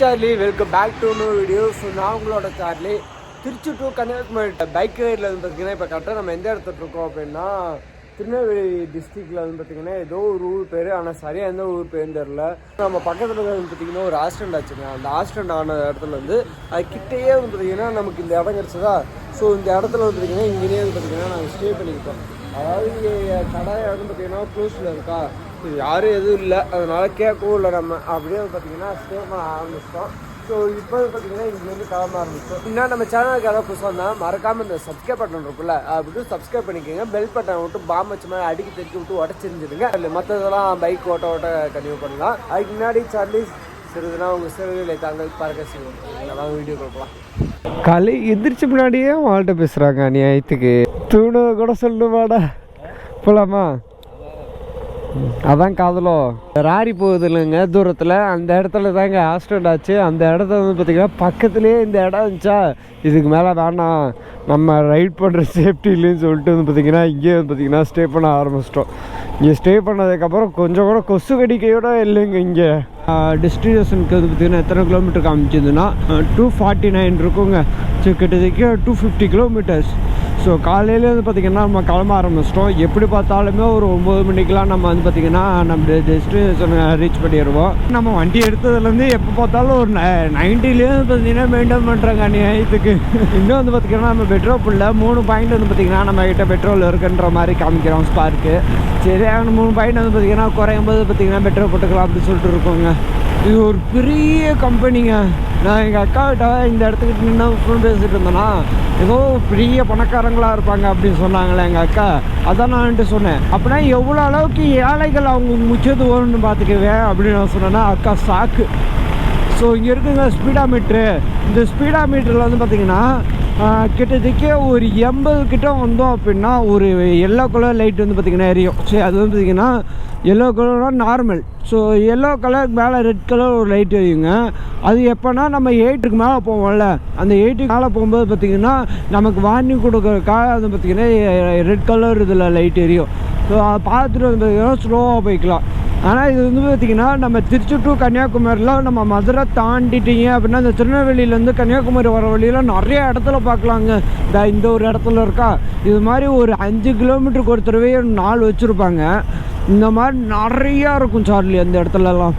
Charlie, welcome back to new video. So நான் உங்களோட Charlie. Trichy to Kanyakumari bike ரைடில் வந்து பார்த்திங்கன்னா இப்போ கரெக்டாக நம்ம எந்த இடத்துல இருக்கோம் அப்படின்னா திருநெல்வேலி டிஸ்ட்ரிக்டில் வந்து பார்த்திங்கன்னா ஏதோ ஒரு ஊர் பேர், ஆனால் சரியாக எந்த ஊர் பேருன்னு தெரில. நம்ம பக்கத்தில் வந்து பார்த்திங்கன்னா ஒரு ஆக்சிடென்ட் ஆச்சுங்க. அந்த ஆக்சிடென்ட் ஆன இடத்துல வந்து அது கிட்டேயே வந்து பார்த்திங்கன்னா நமக்கு இந்த இடம் கிடச்சதா. ஸோ இந்த இடத்துல வந்து பார்த்திங்கன்னா இங்கேயே வந்து பார்த்திங்கன்னா நாங்கள் ஸ்டே பண்ணிக்கிட்டோம். அதாவது இங்கே கடை இடம் பார்த்திங்கன்னா க்ளோஸில் இருக்கா, யாரும் எதுவும் இல்லை, அதனால் கேட்கவும் இல்லை. நம்ம அப்படியே பார்த்திங்கன்னா ஸ்டே பண்ண ஆரம்பிச்சிட்டோம். ஸோ இப்போ பார்த்திங்கன்னா இங்கேருந்து கிளம்ப ஆரம்பிச்சோம். இன்னும் நம்ம சேனலுக்கு ஏதாவது புதுசாக இருந்தால் மறக்காமல் இந்த சப்ஸ்கிரைப் பட்டன் இருக்குல்ல, அப்படி சப்ஸ்கிரைப் பண்ணிக்கோங்க. பெல் பட்டன் விட்டு பாம்பு வச்ச மாதிரி அடிக்கி தெற்கு விட்டு உடச்சிருந்துடுங்க. இல்லை மற்றதெல்லாம் பைக் ஓட்ட கன்டினியூ பண்ணலாம். அதுக்கு முன்னாடி சார்லி சிறிதுனா உங்கள் சிறுகளை தாங்கள் பறக்க செய்வோம். அதெல்லாம் வீடியோ கொடுக்கலாம். காலை எந்திரிச்சு முன்னாடியே வாழ்கிட்ட பேசுகிறாங்க. அநியாயத்துக்கு தூணு கூட சொல்லுவாடா. போகலாமா? அதான் காதலோ ராரி போகுது இல்லைங்க தூரத்தில். அந்த இடத்துல தாங்க ஆக்சிடென்ட் ஆச்சு. அந்த இடத்துல வந்து பார்த்திங்கன்னா பக்கத்துலேயே இந்த இடம் இருந்துச்சா, இதுக்கு மேலே வேணாம், நம்ம ரைட் பண்ணுற சேஃப்டி இல்லைன்னு சொல்லிட்டு வந்து பார்த்திங்கன்னா இங்கேயே வந்து பார்த்திங்கன்னா ஸ்டே பண்ண ஆரம்பிச்சிட்டோம். இங்கே ஸ்டே பண்ணதுக்கப்புறம் கொஞ்சம் கூட கொசு கடிக்கையோட இல்லைங்க. இங்கே டெஸ்டினேஷனுக்கு வந்து பார்த்திங்கன்னா எத்தனை கிலோமீட்டர் காமிச்சிதுன்னா 249 இருக்குங்க. ஸோ கிட்டத்தட்ட 250 கிலோமீட்டர்ஸ். ஸோ காலையிலே வந்து பார்த்திங்கன்னா நம்ம கிளம்ப ஆரம்பிச்சிட்டோம். எப்படி பார்த்தாலுமே ஒரு 9 மணிக்கெலாம் நம்ம வந்து பார்த்திங்கன்னா நம்ம டெஸ்டினேஷனை ரீச் பண்ணிடுவோம். நம்ம வண்டி எடுத்ததுலேருந்து எப்போ பார்த்தாலும் ஒரு 90லேயே வந்து பார்த்திங்கன்னா மெயின்டைன் பண்ணுறாங்க அநியாயத்துக்கு. இன்னும் வந்து பார்த்திங்கன்னா நம்ம பெட்ரோல் ஃபுல்ல 3 பாயிண்ட் வந்து பார்த்திங்கன்னா நம்ம கிட்ட பெட்ரோல் இருக்குன்ற மாதிரி காமிக்கிறோம் ஸ்பார்க்கு. சரி, 3 பாயிண்ட் வந்து பார்த்திங்கன்னா குறையும் போது பார்த்திங்கன்னா பெட்ரோல் போட்டுக்கலாம் அப்படின்னு சொல்லிட்டு இருக்கோங்க. இது ஒரு பெரிய கம்பெனிங்க. நான் எங்கள் அக்காக்கிட்ட இந்த இடத்துக்கிட்ட நின்று ஃபோன் பேசிகிட்டு இருந்தேன்னா ஏதோ பெரிய பணக்காரங்களாக இருப்பாங்க அப்படின்னு சொன்னாங்களே எங்கள் அக்கா. அதான் நான் சொன்னேன், அப்படின்னா எவ்வளோ அளவுக்கு ஏழைகள் அவங்க முக்கியத்துவம்னு பார்த்துக்குவேன் அப்படின்னு நான் சொன்னேன்னா அக்கா சாக்கு. ஸோ இங்கே இருக்குங்க ஸ்பீடா மீட்ரு. இந்த ஸ்பீடா மீட்டரில் வந்து பார்த்திங்கன்னா கிட்டத்தட்ட ஒரு 80 கிட்ட வந்தோம் அப்படின்னா ஒரு எல்லோ கலர் லைட் வந்து பார்த்திங்கன்னா எரியும். சரி, அது வந்து பார்த்திங்கன்னா எல்லோ கலர்னால் நார்மல். ஸோ எல்லோ கலருக்கு மேலே ரெட் கலர் ஒரு லைட் எரியுங்க. அது எப்போனா நம்ம 8க்கு மேலே போவோம்ல, அந்த 8க்கு மேலே போகும்போது பார்த்திங்கன்னா நமக்கு வார்னிங் கொடுக்குறதுக்காக அது பார்த்திங்கன்னா ரெட் கலர் இதில் லைட் எரியும். ஸோ அதை பார்த்துட்டு வந்து பார்த்திங்கன்னா ஸ்லோவாக போய்க்கலாம். ஆனால் இது வந்து பார்த்திங்கன்னா நம்ம திருச்சி டு கன்னியாகுமரியில் நம்ம மதுரை தாண்டிட்டீங்க அப்படின்னா இந்த திருநெல்வேலியிலேருந்து கன்னியாகுமரி வர வழியில் நிறைய இடத்துல பார்க்கலாங்க. இந்த ஒரு இடத்துல இருக்கா, இது மாதிரி ஒரு 5 கிலோமீட்டருக்கு ஒரு தடவை 4 வச்சுருப்பாங்க. இந்த மாதிரி நிறையா இருக்கும் சார்லி அந்த இடத்துலலாம்.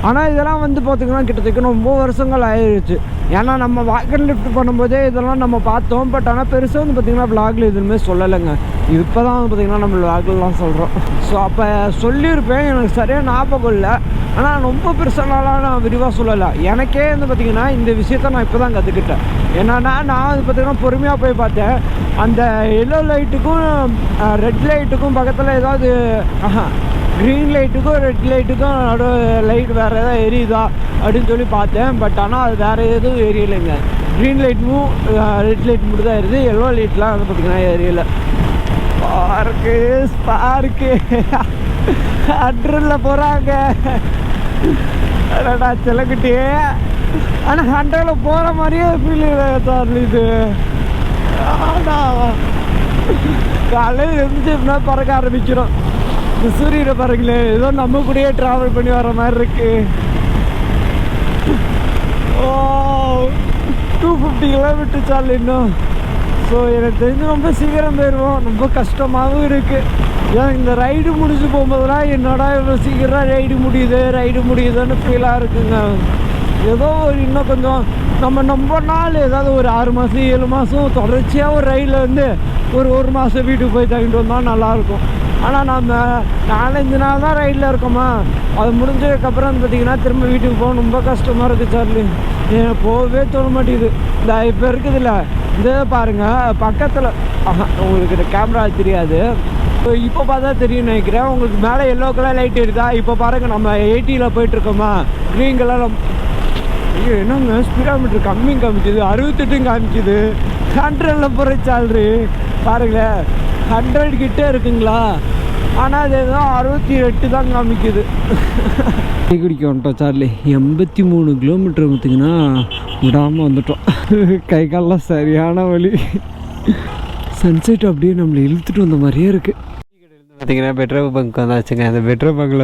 ஆனால் இதெல்லாம் வந்து பார்த்திங்கன்னா கிட்டத்தட்ட ரொம்ப வருஷங்கள் ஆயிடுச்சு. ஏன்னா நம்ம வாக்கன் லிஃப்ட் பண்ணும்போதே இதெல்லாம் நம்ம பார்த்தோம். பட் ஆனால் பெருசாக வந்து பார்த்திங்கன்னா விளாகில் எதுவுமே சொல்லலைங்க. இப்போ தான் வந்து பார்த்திங்கன்னா நம்ம விளாக்லாம் சொல்கிறோம். ஸோ அப்போ சொல்லியிருப்பேன், எனக்கு சரியாக ஞாபகம் இல்லை. ஆனால் ரொம்ப பெருசாலாம் நான் விரிவாக சொல்லலை. எனக்கே வந்து பார்த்திங்கன்னா இந்த விஷயத்த நான் இப்போ தான் கற்றுக்கிட்டேன். என்னன்னா நான் வந்து பார்த்திங்கன்னா பொறுமையாக போய் பார்த்தேன். அந்த எல்லோ லைட்டுக்கும் ரெட் லைட்டுக்கும் பக்கத்தில் ஏதாவது க்ரீன் லைட்டுக்கும் ரெட் லைட்டுக்கும் லைட் வேறு எதாவது எரியுதா அப்படின்னு சொல்லி பார்த்தேன். பட் ஆனால் அது வேறு எதுவும் எரியலைங்க. க்ரீன் லைட்டும் ரெட் லைட் மட்டும் தான் எரியுது. எல்லோ லைட்லாம் வந்து பார்த்திங்கன்னா எரியலை. ஸ்பார்க்கு அட்ரில் போகிறாங்க. அடடா செல்லக்குட்டி. ஆனால் 100ல் போகிற மாதிரியே ஃபீல் சார்லி இது. காலையில் இருந்துச்சுன்னா பறக்க ஆரம்பிச்சிடும். சூரியனை பாருங்களே, ஏதோ நம்ம கூடயே ட்ராவல் பண்ணி வர மாதிரி இருக்கு. 250 கிலோமீட்டர் சார்லி இன்னும். ஸோ எனக்கு தெரிஞ்சு ரொம்ப சீக்கிரம் போயிடுவோம். ரொம்ப கஷ்டமாகவும் இருக்குது. ஏன் இந்த ரைடு முடிஞ்சு போகும்போதுலாம் என்னடா இவ்வளோ சீக்கிரம் ரைடு முடியுதுன்னு ஃபீலாக இருக்குங்க. ஏதோ ஒரு இன்னும் கொஞ்சம் நம்ம நாள் ஏதாவது ஒரு 6 மாதம் 7 மாதம் தொடர்ச்சியாக ஒரு ரயிலில் வந்து ஒரு மாதம் வீட்டுக்கு போய் தங்கிட்டு வந்தால் நல்லாயிருக்கும். ஆனால் நம்ம 4-5 நாள் தான் ரைடில் இருக்கோமா, அது முடிஞ்சதுக்கப்புறம் வந்து பார்த்திங்கன்னா திரும்ப வீட்டுக்கு போக ரொம்ப கஷ்டமாக இருக்குது சார்லி. எனக்கு போகவே தோண மாட்டேங்குது. இந்த இப்போ இருக்குதுல்ல, இந்த பாருங்கள் பக்கத்தில் உங்களுக்கு கேமரா தெரியாது, இப்போ பார்த்தா தெரியும் நினைக்கிறேன். உங்களுக்கு மேலே எல்லோ கலர் லைட் இருக்குதா? இப்போ பாருங்கள் நம்ம 80ல் போயிட்டுருக்கோமா, க்ரீன் கலர். ஐயோ என்னங்க ஸ்பீடா மீட்டர் கம்மி காமிக்குது, 68 காமிக்குது. 100ல் போகிற சார்லி பாருங்களேன், 100 கிட்டே இருக்குங்களா. ஆனால் அது ஏதோ 68 தான் காமிக்குது. டீ குடிக்க வந்துட்டோம் சார்லி. 83 கிலோமீட்டர் பார்த்திங்கன்னா விடாமல் வந்துட்டோம். கை காலெலாம் சரியான வலி. சன்செட் அப்படியே நம்மளை இழுத்துட்டு வந்த மாதிரியே இருக்குது. பார்த்தீங்கன்னா பெட்ரோல் பங்க் வந்தாச்சுங்க. அந்த பெட்ரோல் பங்கில்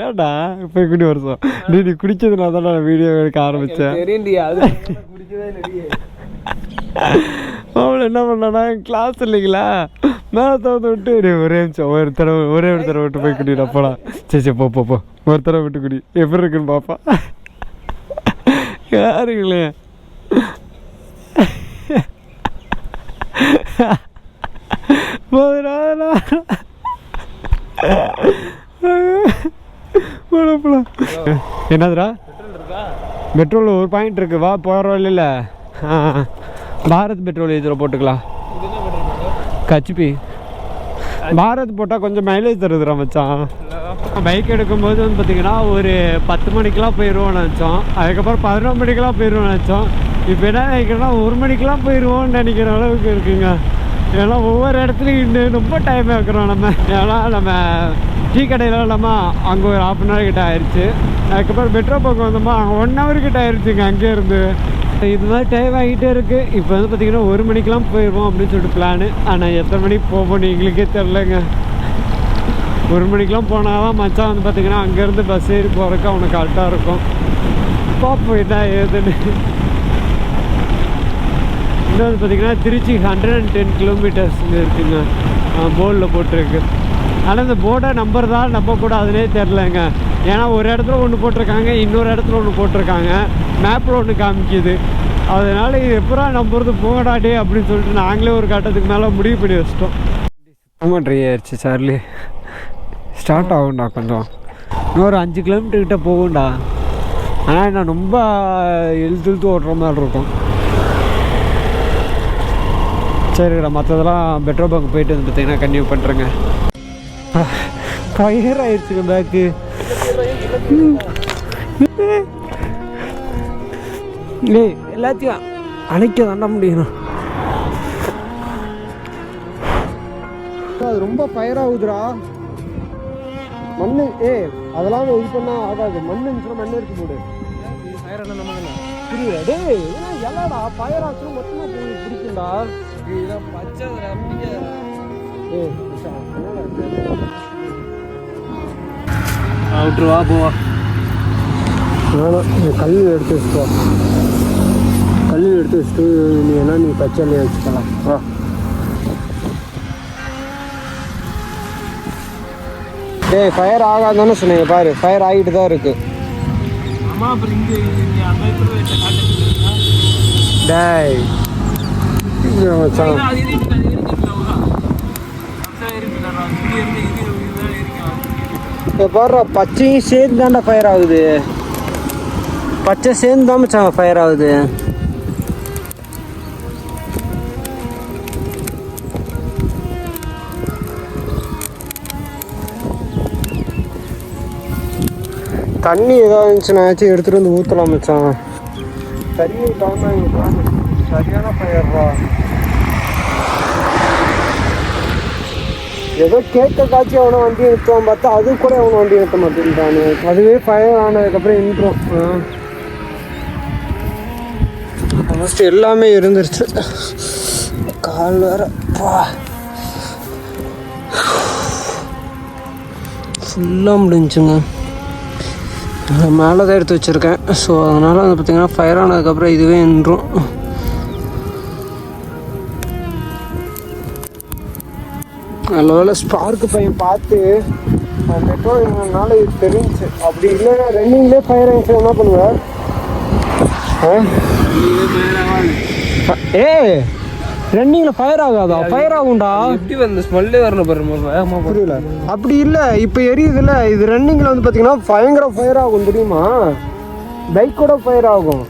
ஏன்டா இப்போ குடி வருஷம் நீ குடிச்சதுனால தான் நான் வீடியோ எடுக்க ஆரம்பித்தேன். அவள் என்ன பண்ணானா கிளாஸ் இல்லைங்களா மேலே தவிர்த்து விட்டு ஒரே நிமிஷம் ஒரு தடவை விட்டு போய் குடிடா போடா. சரி போ ஒரு தடவை விட்டு குடி எப்படி இருக்குன்னு பாப்பா. யாருங்களே என்னதுடா பெட்ரோல் ஒரு பாயிண்ட் இருக்கு வா போகிற வழியில் பாரத் பெட்ரோல் இதில் போட்டுக்கலாம். கச்சிப்பி பாரத் போட்டால் கொஞ்சம் மைலேஜ் தருதுடா மச்சான். பைக் எடுக்கும்போது வந்து பார்த்தீங்கன்னா ஒரு 10 மணிக்கெலாம் போயிடுவோம்னு நினச்சோம். அதுக்கப்புறம் 11 மணிக்கெலாம் போயிடுவோம்னு நினச்சோம். இப்போ என்ன நினைக்கிறேன்னா 1 மணிக்கெலாம் போயிடுவோம்னு நினைக்கிற அளவுக்கு இருக்குங்க. ஏன்னா ஒவ்வொரு இடத்துலையும் இன்னும் ரொம்ப டைம் ஆக்குறோம் நம்ம. ஏன்னா நம்ம டீ கடையில் இல்லாமா அங்கே ஒரு 1/2 hour கிட்ட ஆயிடுச்சு. அதுக்கப்புறம் பெட்ரோல் பங்க் வந்தோமா அங்கே 1 hour கிட்ட ஆயிடுச்சுங்க அங்கே இருந்து. இது மாதிரி டைம் ஆகிட்டே இருக்குது. இப்போ வந்து பார்த்திங்கன்னா 1 மணிக்கெலாம் போயிடுவோம் அப்படின்னு சொல்லிட்டு பிளானு. ஆனால் எத்தனை மணிக்கு போவோம் எங்களுக்கே தெரிலங்க. 1 மணிக்கெலாம் போனால் தான் மச்சான் வந்து பார்த்திங்கன்னா அங்கேருந்து பஸ் ஏறி போகிறதுக்கு அவனுக்கு கரெக்டாக இருக்கும். பார்ப்போம் என்ன ஏதுன்னு. இன்னும் வந்து பார்த்திங்கன்னா திருச்சி 110 kilometers இருக்குங்க போர்டில் போட்டிருக்கு. ஆனால் இந்த போர்டை நம்பர் தான் நம்ப கூட அதுலேயே தெரிலங்க. ஏன்னா ஒரு இடத்துல ஒன்று போட்டிருக்காங்க, இன்னொரு இடத்துல ஒன்று போட்டிருக்காங்க, மேப்பில் ஒன்று காமிக்குது. அதனால் இது எப்படா நம்புறது போடாடே அப்படின்னு சொல்லிட்டு நாங்களே ஒரு கட்டத்துக்கு மேலே முடிவு பண்ணி வச்சிட்டோம். ரொம்ப ட்ரை ஆயிடுச்சு சார்லி. ஸ்டார்ட் ஆகும்டா கொஞ்சம் இன்னொரு 5 kilometer கிட்ட போகும்டா. ஆனால் நான் ரொம்ப இழுத்து ஓட்டுற மாதிரி இருக்கும். சரிடா மற்றதெல்லாம் பெட்ரோல் பங்க் போயிட்டு வந்து பார்த்தீங்கன்னா கன்டினியூ பண்ணுறேங்க. ஃபயர் ஆயிடுச்சுங்க பேக்கு. எல்லாத்தையும் அணைக்க தாண்ட முடியணும். அது ரொம்ப ஃபயர் ஆகுதுடா. மண்ணு அதெல்லாம் இது பண்ணால் ஆகாது. மண்ணு இருந்துச்சுன்னா மண்ணு இருக்கு போடு. புரியல டே எல்லாடா ஃபயர் ஆச்சுன்னா மொத்தமாக போய் பிடிக்கும்டா. விட்டுருவா போவா. கல் எடுத்து வச்சுக்கோ. கல் எடுத்து வச்சுட்டு நீ என்ன நீ பச்சையிலே வச்சுக்கலாம். வா டேய் ஃபயர் ஆகாதானே சொன்னீங்க பாரு. ஃபயர் ஆகிட்டு தான் இருக்கு. டேய் பாரு பச்சையும் சேர்ந்து தாண்டா ஃபயர் ஆகுது. பச்சை சேர்ந்து தான் மச்சான் ஃபயர் ஆகுது. தண்ணி ஏதாவது இருந்துச்சுன்னாச்சும் எடுத்துகிட்டு வந்து ஊற்றலாம் மச்சான். தண்ணி இல்லாமல் சரியான ஃபயர்வா. ஏதோ கேட்க காட்சி அவனை வண்டி நிறுத்துவான் பார்த்தா அது கூட அவனை வண்டி நிறுத்த மாட்டேன்ட்டானு. அதுவே ஃபயர் ஆனதுக்கப்புறம் நின்றும். ஃபஸ்ட்டு எல்லாமே இருந்துருச்சு. கால் வேற ஃபுல்லாக முடிஞ்சுங்க. மேலே தான் எடுத்து வச்சுருக்கேன். ஸோ அதனால் வந்து பார்த்திங்கன்னா ஃபயர் ஆனதுக்கப்புறம் இதுவே நின்றும். நல்ல வேலை ஸ்பார்க்கு பையன் பார்த்து பெட்ரோல் என்னன்னால இது தெரிஞ்சு. அப்படி இல்லைன்னா ரன்னிங்லேயே ஃபயர் ஆகிடுச்சு என்ன பண்ணுவேன்? ரன்னிங்கில் ஃபயர் ஆகாதா? ஃபயர் ஆகும்டா. எப்படி வந்து ஸ்மெல்லே வரணும் பாருமா. புரியல. அப்படி இல்லை இப்போ எரியுதுல்ல இது ரன்னிங்கில் வந்து பார்த்தீங்கன்னா பயங்கர ஃபயர் ஆகும் தெரியுமா? பைக்கோட ஃபயர் ஆகும்.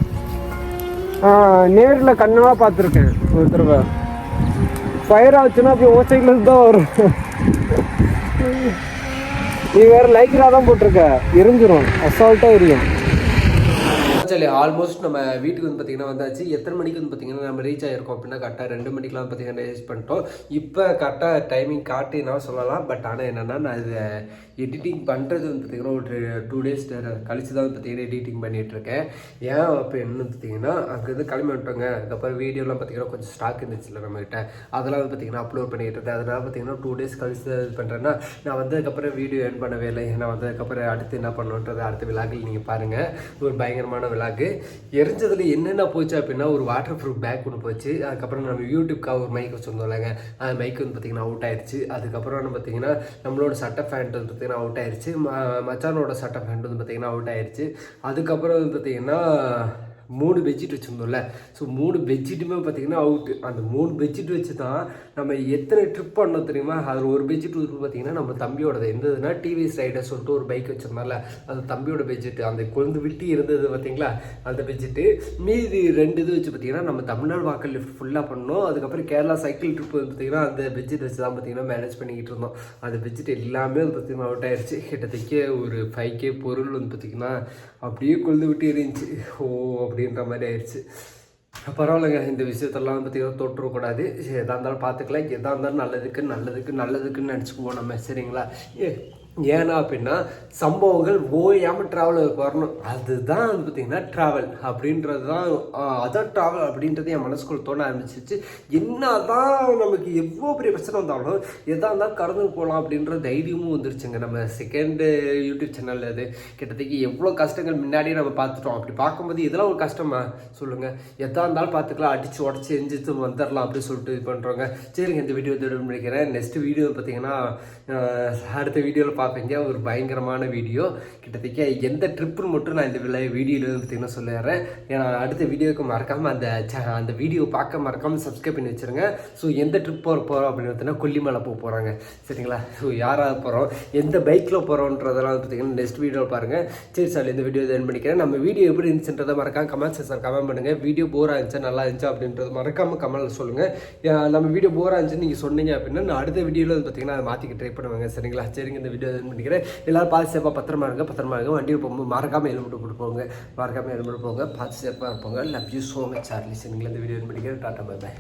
நேரில் கண்ணாக பார்த்துருக்கேன் ஒரு தடவை. ஃபயர் ஆச்சுன்னா அப்படி ஓசைக்கில் தான் வரும். நீ வேறு லைக்கராக தான் போட்டிருக்க, எரிஞ்சிடும். அசால்ட்டாக எரியும். சரி ஆல்மோஸ்ட் நம்ம வீட்டுக்கு வந்து பார்த்திங்கன்னா வந்தாச்சு. எத்தனை மணிக்கு வந்து பார்த்திங்கன்னா நம்ம ரீச் ஆகிருக்கோம் அப்படின்னா கரெக்டாக 2 மணிக்கெலாம் வந்து பார்த்திங்கன்னா ரீச் பண்ணிட்டோம். இப்போ கரெக்டாக டைமிங் காட்டினா சொல்லலாம். பட் ஆனால் என்னென்னா நான் இதை எடிட்டிங் பண்ணுறது வந்து பார்த்திங்கன்னா ஒரு 2 டேஸ் கழிச்சு தான் வந்து பார்த்திங்கன்னா எடிட்டிங் பண்ணிகிட்ருக்கேன். ஏன் அப்போ என்ன பார்த்திங்கன்னா அங்கேருந்து கிளம்பி விட்டோங்க. அதுக்கப்புறம் வீடியோலாம் பார்த்திங்கன்னா கொஞ்சம் ஸ்டாக் இருந்துச்சுல்ல நம்மகிட்ட, அதெல்லாம் வந்து பார்த்திங்கன்னா அப்லோட் பண்ணிகிட்டு இருந்தேன். அதனால் பார்த்திங்கன்னா 2 டேஸ் கழிச்சு இது பண்ணுறேன்னா நான் வந்ததுக்கப்புறம் வீடியோ என் பண்ணவே இல்லை. ஏன்னா வந்ததுக்கப்புறம் அடுத்து என்ன பண்ணணுன்றது அடுத்த விழாக்கள் நீங்கள் பாருங்கள். ஒரு பயங்கரமான விழாக்கு எரிஞ்சதில் என்னென்ன போச்சு அப்படின்னா ஒரு வாட்டர் ப்ரூஃப் பேக் ஒன்று போச்சு. அதுக்கப்புறம் நம்ம யூடியூப்காக ஒரு மைக் வச்சுருந்தோம் இல்லைங்க, அந்த மைக் வந்து பார்த்திங்கன்னா அவுட் ஆயிடுச்சு. அதுக்கப்புறம் வந்து பார்த்திங்கன்னா நம்மளோட சட்டை ஃபேண்ட் வந்து பார்த்திங்கன்னா அவுட் ஆயிடுச்சு. மச்சானோட சட்டை ஃபேண்ட் வந்து பார்த்திங்கன்னா அவுட் ஆயிடுச்சு. அதுக்கப்புறம் வந்து பார்த்திங்கன்னா 3 பெட்ஷீட் வச்சுருந்தோம்ல, ஸோ 3 பெட்ஷீட்டுமே பார்த்திங்கன்னா அவுட்டு. அந்த 3 பெட்ஷீட் வச்சு தான் நம்ம எத்தனை ட்ரிப் பண்ணோம் தெரியுமா. அதில் ஒரு பெட்ஷீட் வந்து பார்த்திங்கன்னா நம்ம தம்பியோடது இருந்ததுன்னா டிவிஎஸ் ரைடர் சொல்லிட்டு ஒரு பைக் வச்சுருந்தால அது தம்பியோட பெட்ஷீட்டு, அந்த கொழுந்து விட்டு இருந்தது பார்த்திங்களா அந்த பெட்ஷீட்டு. மீதி 2 இது வச்சு பார்த்திங்கன்னா நம்ம தமிழ்நாடு வாக்கல் லிஃப்ட் ஃபுல்லாக பண்ணோம். அதுக்கப்புறம் கேரளா சைக்கிள் ட்ரிப் வந்து பார்த்திங்கன்னா அந்த பெட்ஷீட் வச்சு தான் பார்த்திங்கன்னா மேனேஜ் பண்ணிக்கிட்டு இருந்தோம். அந்த பெட்ஷீட் எல்லாமே வந்து பார்த்திங்கன்னா அவுட் ஆயிடுச்சு. கிட்டத்தட்ட ஒரு 5K பொருள் வந்து பார்த்திங்கன்னா அப்படியே கொழுந்து விட்டு இருந்துச்சு. அப்படின்ற மாதிரி ஆயிடுச்சு. பரவாயில்லைங்க, இந்த விஷயத்தெல்லாம் வந்து பார்த்திங்கன்னா தொட்டுறக்கூடாது. எதாக இருந்தாலும் பார்த்துக்கலாம். எதாக இருந்தாலும் நல்லதுக்குன்னு நினச்சிக்குவோம் நம்ம, சரிங்களா. ஏன்னா அப்படின்னா சம்பவங்கள் ஓயாமல் ட்ராவலுக்கு வரணும், அதுதான் வந்து பார்த்திங்கன்னா ட்ராவல் அப்படின்றது தான். அதான் ட்ராவல் அப்படின்றது என் மனசுக்குள்ள தோண ஆரம்பிச்சிச்சு. என்ன தான் நமக்கு எவ்வளோ பெரிய பிரச்சனை வந்தாலும் எதாக இருந்தாலும் கடந்து போகலாம் அப்படின்ற தைரியமும் வந்துருச்சுங்க. நம்ம செகண்டு யூடியூப் சேனலில் அது கிட்டத்தட்ட எவ்வளோ கஷ்டங்கள் முன்னாடியே நம்ம பார்த்துட்டோம். அப்படி பார்க்கும்போது இதெல்லாம் ஒரு கஷ்டமா சொல்லுங்கள். எதாக இருந்தாலும் பார்த்துக்கலாம், அடித்து உடச்சி எஞ்சித்து வந்துடலாம் அப்படின்னு சொல்லிட்டு இது பண்ணுறோங்க. சரிங்க, இந்த வீடியோ இதோட முடிக்கிறேன். நெக்ஸ்ட் வீடியோ பார்த்திங்கன்னா அடுத்த வீடியோவில் பார்ப்பீங்க. ஒரு பயங்கரமான வீடியோ. கிட்டத்தட்ட எந்த ட்ரிப்புன்னு மட்டும் நான் இந்த வீடியோவில் பார்த்திங்கன்னா சொல்லிடுறேன். ஏன்னா அடுத்த வீடியோவுக்கு மறக்காமல் அந்த வீடியோ பார்க்க மறக்காமல் சப்ஸ்கிரைப் பண்ணி வச்சுருங்க. ஸோ எந்த ட்ரிப் போகிறோம் அப்படின்னு பார்த்தீங்கன்னா கொல்லிமலை போகிறாங்க, சரிங்களா. ஸோ யாராவது போகிறோம், எந்த பைக்கில் போகிறோன்றதெல்லாம் பார்த்திங்கன்னா நெக்ஸ்ட் வீடியோவில் பாருங்கள். சரி சார், இந்த வீடியோ என் பண்ணிக்கிறேன். நம்ம வீடியோ எப்படி இருந்துச்சுன்றதை மறக்காம கமெண்ட் செக்ஷன் கமெண்ட் பண்ணுங்கள். வீடியோ போராக இருந்துச்சா நல்லா இருந்துச்சா அப்படின்றது மறக்காமல் கமெண்ட் சொல்லுங்கள். நம்ம வீடியோ போராக இருந்துச்சுன்னு நீங்கள் சொன்னீங்க அப்படின்னா நான் அடுத்த வீடியோவில் பார்த்திங்கன்னா அதை மாற்றிக்க ட்ரை பண்ணுவாங்க, சரிங்களா. சரிங்க, இந்த வீடியோ என் பண்ணிக்கிறேன். எல்லாரும் பார்த்து சேஃபாக பத்திரமா இருங்க. வண்டியில் போகும்போது மறக்காமல் ஹெல்மெட் போட்டு போங்க, பார்த்து சேஃபாக இருப்போங்க. Love you so much Charlie. சரிங்களா, இந்த வீடியோ பண்ணிக்கிறேன். டாட்டா, பை பை.